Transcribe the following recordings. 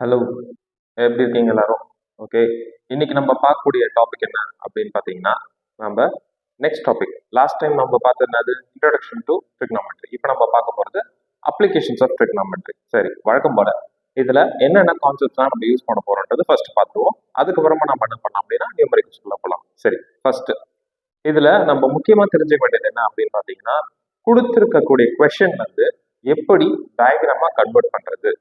Hello, எப்படி இருக்கீங்க எல்லாரும்? ஓகே, இன்னைக்கு நம்ம பார்க்கக்கூடிய டாபிக் என்ன அப்படின்னு பார்த்தீங்கன்னா, நம்ம நெக்ஸ்ட் டாபிக். லாஸ்ட் டைம் நம்ம பார்த்தது இன்ட்ரோடக்ஷன் டு ட்ரிக்னாமெட்ரி. இப்போ நம்ம பார்க்க போகிறது அப்ளிகேஷன்ஸ் ஆஃப் ட்ரிக்னாமெட்ரி. சரி, வழக்கம் போல இதுல என்னென்ன கான்செப்ட்ஸ்லாம் நம்ம யூஸ் பண்ண போறோம்ன்றது ஃபர்ஸ்ட் பார்த்துருவோம். அதுக்கப்புறமா நம்ம என்ன பண்ணலாம் அப்படின்னா நியூமரிக்கல்ஸ்குள்ள போகலாம். சரி, ஃபர்ஸ்ட் இதுல நம்ம முக்கியமா தெரிஞ்சுக்க வேண்டியது என்ன அப்படின்னு பார்த்தீங்கன்னா, கொடுத்திருக்கக்கூடிய கொஷின் வந்து எப்படி டயக்ராமா கன்வெர்ட் பண்றது.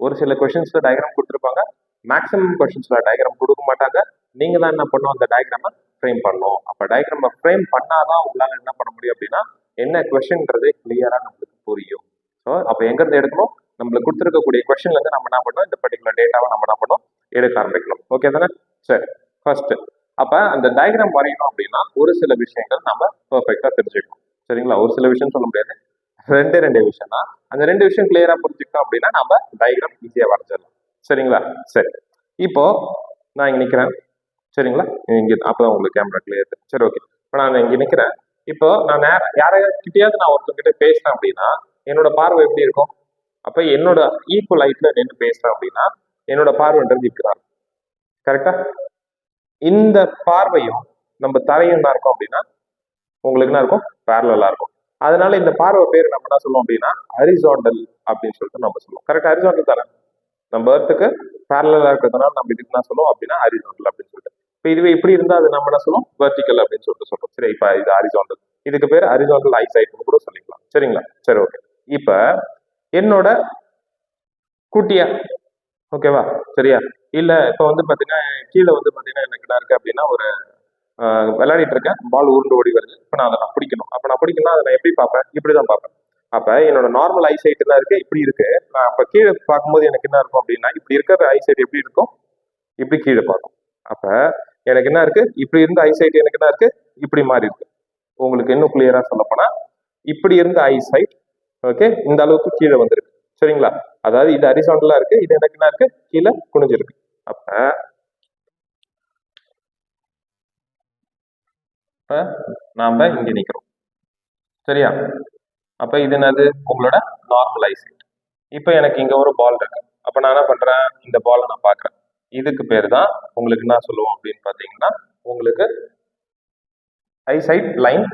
ஒரு சில கொஷின்ஸ்ல டயக்ராம் கொடுத்துருப்பாங்க, மேக்ஸிமம் கொஷின்ஸ்ல டயக்ராம் கொடுக்க மாட்டாங்க. நீங்க தான் என்ன பண்ணணும், அந்த டயக்ராமை ஃப்ரேம் பண்ணணும். அப்ப டயக்ராமை ஃப்ரேம் பண்ணாதான் உங்களால என்ன பண்ண முடியும் அப்படின்னா என்ன கொஷின்ன்றதே கிளியரா நம்மளுக்கு புரியும். ஸோ அப்ப எங்க இருந்து எடுக்கணும், நம்மளுக்கு கொடுத்துருக்கக்கூடிய கொஷின்ல இருந்து நம்ம என்ன பண்ணணும், இந்த பர்டிகுலர் டேட்டாவை நம்ம என்ன பண்ணணும், எடுக்க ஆரம்பிக்கணும். ஓகே தானே? சரி, ஃபர்ஸ்ட் அப்ப அந்த டயக்ராம் வரையணும் அப்படின்னா ஒரு சில விஷயங்கள் நம்ம பெர்ஃபெக்டா தெரிஞ்சுக்கணும். சரிங்களா? ஒரு சில விஷயம் சொல்ல முடியாது, ரெண்டு விஷயம் தான். அந்த ரெண்டு விஷயம் கிளியரா புரிஞ்சுக்கிட்டோம் அப்படின்னா நம்ம டயக்ராம் ஈஸியா வரைஞ்சிடலாம். சரிங்களா? சரி, இப்போ நான் இங்க நிக்கிறேன். சரிங்களா? இங்க அப்பதான் உங்களுக்கு கேமரா கிளியர். சரி, ஓகே. இப்போ நான் இங்க நிக்கிறேன். இப்போ நான் யாரையாவது நான் ஒருத்தங்கிட்ட பேசுறேன் அப்படின்னா என்னோட பார்வை எப்படி இருக்கும்? அப்ப என்னோட ஈக்குவல் ஹைட்ல நின்று பேசுறேன் அப்படின்னா என்னோட பார்வைன்றது இருக்கிறார். கரெக்டா? இந்த பார்வையும் நம்ம தலையும் என்ன இருக்கும் அப்படின்னா உங்களுக்கு என்ன இருக்கும், பேரலா இருக்கும். அதனால இந்த பார்வை பேர் நம்ம என்ன சொல்லுவோம் அப்படின்னா ஹரிசாண்டல் அப்படின்னு சொல்லிட்டு நம்ம சொல்லுவோம். கரெக்டா? ஹரிசாண்டல் தானே? நம்ம எர்த்துக்கு பேரலா இருக்கிறதுனால நம்ம இதுக்கு என்ன சொல்லுவோம் அப்படின்னா ஹரிசாண்டல் அப்படின்னு சொல்லிட்டு. இப்போ இதுவே இப்படி இருந்தா அது நம்ம என்ன சொல்லுவோம், வெர்டிக்கல் அப்படின்னு சொல்லிட்டு சொல்றோம். சரி, இப்ப இது ஹரிசாண்டல், இதுக்கு பேர் ஹரிசாண்டல் ஐசைட்னு கூட சொல்லிக்கலாம். சரிங்களா? சரி, ஓகே. இப்ப என்னோட குட்டியா, ஓகேவா? சரியா? இல்ல இப்ப வந்து பாத்தீங்கன்னா கீழே வந்து பாத்தீங்கன்னா எனக்கு என்ன இருக்கு அப்படின்னா ஒரு விளையாடிட்டு இருக்கேன், பால் உருண்டு ஓடி வருது. இப்போ நான் அதை நான் பிடிக்கணும். அப்ப நான் பிடிக்கணும்னா அதை நான் எப்படி பார்ப்பேன், இப்படிதான் பார்ப்பேன். அப்ப என்னோட நார்மல் ஐசைட் என்ன இருக்கு, இப்படி இருக்கு. நான் அப்ப கீழே பார்க்கும்போது எனக்கு என்ன இருக்கும் அப்படின்னா இப்படி இருக்கிற ஐசைட் எப்படி இருக்கும், இப்படி கீழே பார்க்கும். அப்ப எனக்கு என்ன இருக்கு, இப்படி இருந்த ஐசைட் எனக்கு என்ன இருக்கு, இப்படி மாறி இருக்கு. உங்களுக்கு இன்னும் கிளியரா சொல்ல போனா இப்படி இருந்த ஐசைட் ஓகே இந்த அளவுக்கு கீழே வந்திருக்கு. சரிங்களா? அதாவது இது ஹரிசாண்டலா இருக்கு, இது எனக்கு என்ன இருக்கு, கீழே குனிஞ்சிருக்கு. அப்ப நாம இங்க நிக்கிறோம். சரியா? அப்ப இது என்னது, உங்களோட நார்மல் ஐசைட். இப்ப எனக்கு இங்க ஒரு பால் இருக்கு. அப்ப நான் என்ன பண்றேன், இந்த பாலை நான் பாக்குறேன். இதுக்கு பேர் தான் உங்களுக்கு என்ன சொல்லுவோம் அப்படின்னு பாத்தீங்கன்னா உங்களுக்கு ஐசைட் லைன்.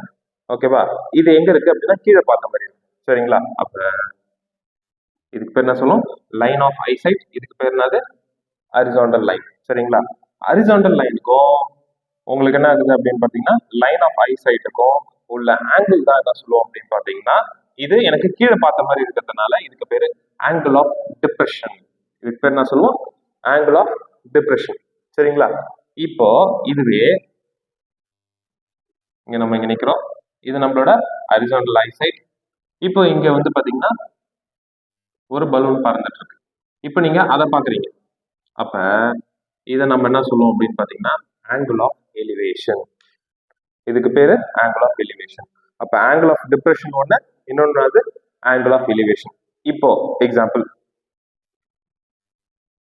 ஓகேவா? இது எங்க இருக்கு அப்படின்னா கீழே பார்த்த மாதிரி இருக்கு. சரிங்களா? அப்ப இதுக்கு பேர் என்ன சொல்லுவோம், லைன் ஆஃப் ஐசைட். இதுக்கு பேர் என்னது, ஹரிசாண்டல் லைன். சரிங்களா? ஹரிசாண்டல் லைனுக்கும் உங்களுக்கு என்ன ஆகுது அப்படின்னு பாத்தீங்கன்னா லைன் ஆஃப் ஐசைட்டுக்கும் உள்ள ஆங்கிள் தான் என்ன சொல்லுவோம் அப்படின்னு பாத்தீங்கன்னா இது எனக்கு கீழே பார்த்த மாதிரி இருக்கிறதுனால இதுக்கு பேரு ஆங்கிள் ஆஃப் டிப்ரெஷன். இதுக்கு பேர் என்ன சொல்லுவோம், ஆங்கிள் ஆஃப் டிப்ரெஷன். சரிங்களா? இப்போ இதுவே இங்க நம்ம இங்க நிக்கிறோம், இது நம்மளோட ஹரிசாண்டல் ஐசைட். இப்போ இங்க வந்து பாத்தீங்கன்னா ஒரு பலூன் பறந்துட்டு இருக்கு. இப்போ நீங்க அதை பாக்குறீங்க. அப்ப இதை நம்ம என்ன சொல்லுவோம் அப்படின்னு பாத்தீங்கன்னா ஆங்கிள் ஆஃப் எலிவேஷன். இதுக்கு பேரு ஆங்கிள் ஆஃப் எலிவேஷன். அப்ப ஆங்கிள் ஆஃப் டிப்ரெஷன் ஒண்ணு, இன்னொன்று அது ஆங்கிள் ஆஃப் எலிவேஷன். இப்போ எக்ஸாம்பிள்,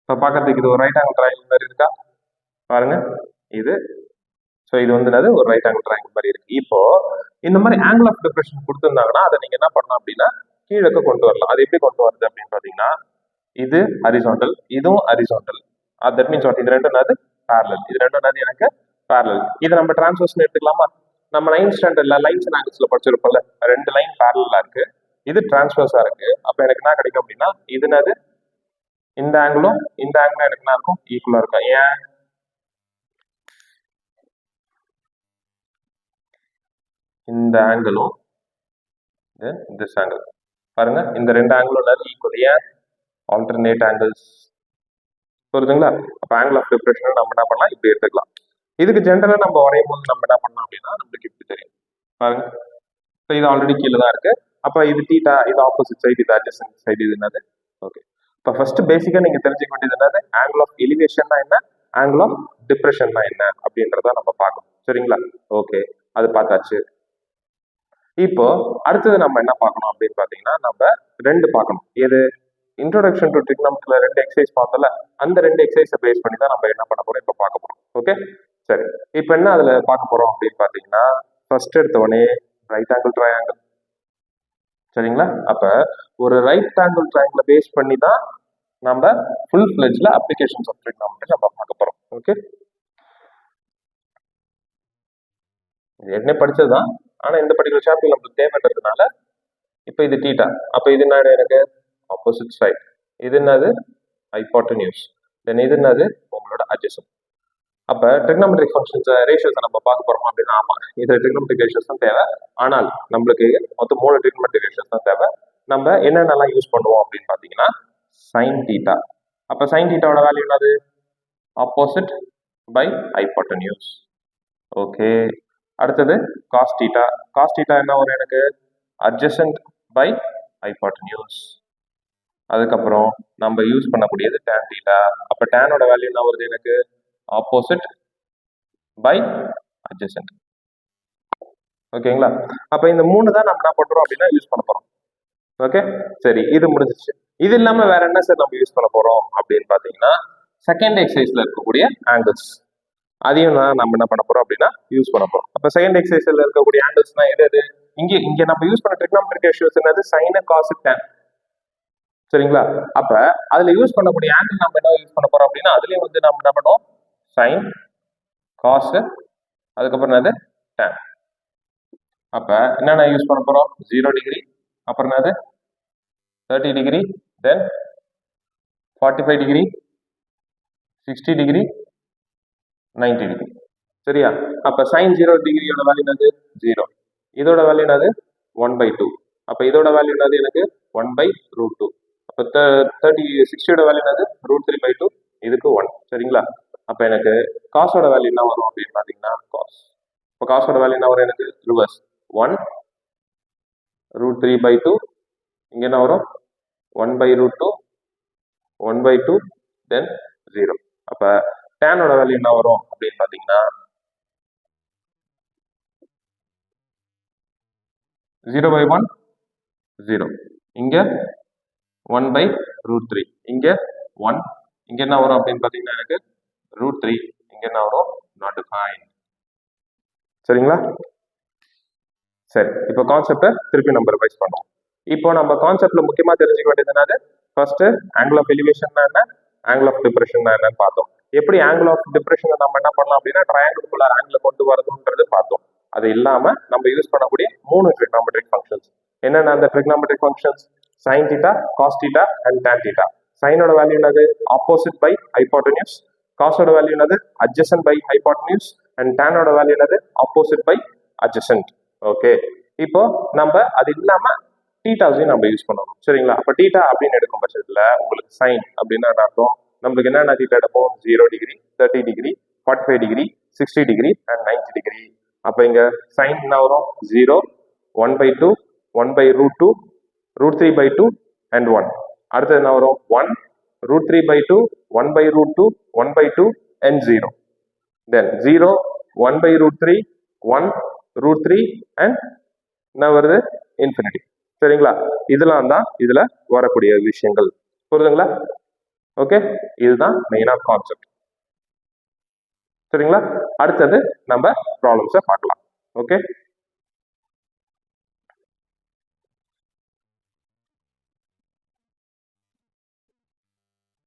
இப்ப பாக்கிறதுக்கு இது ஒரு ரைட் ஆங்கிள் ட்ரையாங்கிள் மாதிரி இருக்கா பாருங்க. இது ஸோ இது வந்து என்னது, ஒரு ரைட் ஆங்கிள் ட்ரையாங்கிள் மாதிரி இருக்கு. இப்போ இந்த மாதிரி ஆங்கிள் ஆஃப் டிப்ரெஷன் கொடுத்துருந்தாங்கன்னா அதை நீங்க என்ன பண்ணலாம் அப்படின்னா கீழே கொண்டு வரலாம். அது எப்படி கொண்டு வருது அப்படின்னு பாத்தீங்கன்னா இது ஹரிசாண்டல், இதுவும் ஹரிசாண்டல். தட் மீன்ஸ் வாட், இது ரெண்டும் என்னது பேரலல், இது ரெண்டும் என்னது எனக்கு பேரலல். இதை நம்ம டிரான்ஸ்வர்ஷன் எடுத்துக்கலாமா? நம்ம 9th ஸ்டாண்டர்ட்ல லைன்ஸ் அண்ட் ஆங்கிள்ஸ்ல படிச்சிருப்போம்ல, ரெண்டு லைன் பேரலா இருக்கு, இது டிரான்ஸ்வர்ஸா இருக்கு. அப்ப எனக்கு என்ன கிடைக்கும் அப்படின்னா இது என்னது, இந்த ஆங்கிளும் இந்த ஆங்கிளும் எனக்கு என்ன இருக்கும், ஈக்குவலா இருக்கும். ஏன், இந்த ஆங்கிளும் திஸ் ஆங்கிள் பாருங்க, இந்த ரெண்டு ஆங்கிளும் ஈக்குவல். ஏன், ஆல்டர்னேட் ஆங்கிள்ஸ். புரியுதுங்களா? அப்ப ஆங்கிள் ஆஃப் டிப்ரெஷன் நம்ம என்ன பண்ணலாம், இப்படி எடுத்துக்கலாம். இதுக்கு ஜென்ரலா நம்ம வரையும் போது நம்ம என்ன பண்ணலாம் அப்படின்னா நம்மளுக்கு இப்படி தெரியும் பாருங்க. இது ஆல்ரெடி கீழே தான் இருக்கு. அப்ப இது தீட்டா, இது ஆப்போசிட் சைடு, இது அட்ஜசன்ட் சைடு, இது என்னது, ஓகே. இப்ப ஃபர்ஸ்ட் பேசிக்கா நீங்க தெரிஞ்சுக்க வேண்டியது என்னது, ஆங்கிள் ஆஃப் எலிவேஷன்னா என்ன, ஆங்கிள் ஆஃப் டிப்ரெஷன்னா என்ன அப்படின்றத நம்ம பார்க்கணும். சரிங்களா? ஓகே, அது பார்த்தாச்சு. இப்போ அடுத்தது நம்ம என்ன பார்க்கணும் அப்படின்னு பாத்தீங்கன்னா நம்ம ரெண்டு பார்க்கணும். எது, இன்ட்ரோடக்ஷன் டு ட்ரிக்னாமெட்ரில ரெண்டு எக்ஸசைஸ் பார்த்தோம்ல, அந்த ரெண்டு எக்ஸசைஸை பேஸ் பண்ணி தான் நம்ம என்ன பண்ண போறோம், இப்போ பார்க்க போறோம். ஓகே, சரி. இப்போ என்ன அதுல பார்க்க போறோம் அப்படின்னு பாத்தீங்கன்னா ஃபர்ஸ்ட் எடுத்தவொடனே ரைட் ஆங்கிள் ட்ரையாங்கிள். சரிங்களா? அப்ப ஒரு ரைட் ஆங்கிள் ட்ரையாங்கிளை பேஸ் பண்ணி தான் நம்ம ஃபுல் ஃபிளெஜ்ல அப்ளிகேஷன்ஸ் ஆஃப் ட்ரிக்னாமெட்ரி நம்ம பார்க்க போறோம். ஓகே, என்ன படிச்சதுதான், ஆனா இந்த பர்டிகுலர் சாப்டர் நமக்கு தேவைன்றதுனால இப்போ இது தீட்டா, அப்ப இது என்ன எனக்கு ஆப்போசிட் சைட், இது என்னது ஹைபோட்டனியூஸ், தென் இது என்னது உங்களோட அட்ஜசன்ட். அப்ப ட்ரிக்னாமெட்ரிக் ஃபங்க்ஷன்ஸ் ரேஷியோஸை நம்ம பார்க்க போறோம் அப்படின்னா, ஆமா இது ட்ரிக்னாமெட்ரிக் ரேஷியோஸ் தான் தேவை, ஆனால் நம்மளுக்கு மொத்தம் 3 ட்ரிக்னாமெட்ரிக் ரேஷியோஸ் தான் தேவை. நம்ம என்னென்னலாம் யூஸ் பண்ணுவோம் அப்படின்னு பார்த்தீங்கன்னா, சைன் தீட்டா. அப்ப சைன் தீட்டாவோட வேல்யூ என்னது ஆப்போசிட் பை ஹைபோட்டனியூஸ். ஓகே, அடுத்தது காஸ் தீட்டா. காஸ் தீட்டா என்ன வரும் எனக்கு அட்ஜசன்ட் பை ஹைபோட்டனியூஸ். அதுக்கப்புறம் நம்ம யூஸ் பண்ணக்கூடியது டேன் தீட்டா. அப்ப டேனோட வேல்யூ என்ன வருது எனக்கு ஆப்போசிட் பை அட்ஜசன்ட். ஓகேங்களா, அப்ப இந்த 3 தான் நம்ம என்ன பண்றோம் அப்படின்னா யூஸ் பண்ண போறோம். ஓகே, சரி, இது முடிஞ்சிச்சு. இது இல்லாம வேற என்ன சார் நம்ம யூஸ் பண்ண போறோம் அப்படின்னு பாத்தீங்கன்னா, செகண்ட் எக்ஸசைஸ்ல இருக்கக்கூடிய ஆங்கிள்ஸ், அதையும் தான் நம்ம என்ன பண்ண போறோம் அப்படின்னா யூஸ் பண்ண போறோம். அப்ப செகண்ட் எக்ஸசைஸ்ல இருக்கக்கூடிய ஆங்கிள்ஸ்னா எது இங்க நம்ம யூஸ் பண்ண ட்ரிக்னாமெட்ரிக் ரேஷியோஸ் என்னது சைன் காஸ் டேன். சரிங்களா, அப்ப அதுல யூஸ் பண்ணக்கூடிய ஆங்கிள் நம்ம என்ன யூஸ் பண்ண போறோம் அப்படின்னா, அதுலயும் வந்து நம்ம என்ன பண்ணுவோம் சைன் காஸ், அதுக்கப்புறம் என்னது டேன். அப்ப என்னென்ன யூஸ் பண்ண போறோம் 0 டிகிரி, அப்புறம் என்னது 30 டிகிரி, தென் 45 டிகிரி, 60 டிகிரி, 90 டிகிரி. சரியா, அப்ப சைன் 0 டிகிரியோட வேல்யூ என்னது 0, இதோட வேல்யூ என்னது 1/2. அப்ப இதோட வேல்யூ என்னது எனக்கு 1/√2. அப்ப 60ஓட வேல்யூ என்னது √3/2, இதுக்கு 1. சரிங்களா, அப்ப எனக்கு காசோட வேல்யூ என்ன வரும் அப்படின்னு பாத்தீங்கன்னா காஸ். இப்போ காசோட வேல்யூ என்ன வரும் எனக்கு ரிவர்ஸ் 1√3/2, இங்க என்ன வரும் 1/√2, 1/2, தென் 0. அப்ப டேனோட வேல்யூ என்ன வரும் அப்படின்னு பாத்தீங்கன்னா 0/1, 0, இங்க 1/√3, இங்க 1, இங்க என்ன வரும் அப்படின்னு பாத்தீங்கன்னா எனக்கு √3, இங்க என்ன வரும் நாட் டிஃபைன்ட். சரிங்களா, சரி, இப்போ கான்செப்டை திருப்பி நம்ம ரிவைஸ் பண்ணுவோம். இப்போ நம்ம கான்செப்ட்ல முக்கியமா தெரிஞ்சுக்க வேண்டியது என்னது, ஃபர்ஸ்ட் ஆங்கிள் ஆஃப் எலிவேஷன் என்ன, ஆங்கிள் ஆஃப் டிப்ரெஷன் என்னன்னு பார்த்தோம். எப்படி ஆங்கிள் ஆஃப் டிப்ரெஷனை நம்ம என்ன பண்ணலாம் அப்படின்னா ட்ரையாங்கிள்குள்ள ஆங்கிள் கொண்டு வரதுன்றது பார்த்தோம். அது இல்லாம நம்ம யூஸ் பண்ணக்கூடிய 3 ட்ரிக்னாமெட்ரிக் ஃபங்க்ஷன்ஸ் என்னென்ன, அந்த trigonometric functions sine theta, cos theta and tan theta. சைனோட வேல்யூ என்னது ஆப்போசிட் பை ஹைபோட்டனியூஸ், காசோட வேல்யூ என்னது அட்ஜசன்ட் பை ஹைபோட்டனியூஸ், அண்ட் டேனோட வேல்யூ என்னது ஆப்போசிட் பை அட்ஜசன்ட். ஓகே, இப்போ நம்ம அது இல்லாம தீட்டாஸையும் நம்ம யூஸ் பண்ணணும். சரிங்களா, அப்ப தீட்டா அப்படின்னு எடுக்கும் பட்சத்துல உங்களுக்கு சைன் அப்படின்னா அர்த்தம் நம்மளுக்கு என்னென்ன தீட்டா எடுப்போம் 0 degree, 30 degree, 45 degree, 60 degree and 90 degree. அப்ப இங்க சைன் என்ன வரும் 0, 1/2, 1/√2, √3/2 அண்ட் 1. அடுத்தது என்ன வரும் 1, √3/2, 1/√2, 1/2 and 0. Then 0, 1/√3, 1, √3 and என்ன வருது இன்ஃபினிட்டி. சரிங்களா, இதெல்லாம் தான் இதுல வரக்கூடிய விஷயங்கள். புரியுதுங்களா? ஓகே, இதுதான் மெயின் ஆஃப் கான்செப்ட். சரிங்களா, அடுத்தது நம்ம ப்ராப்ளம்ஸை பார்க்கலாம். ஓகே.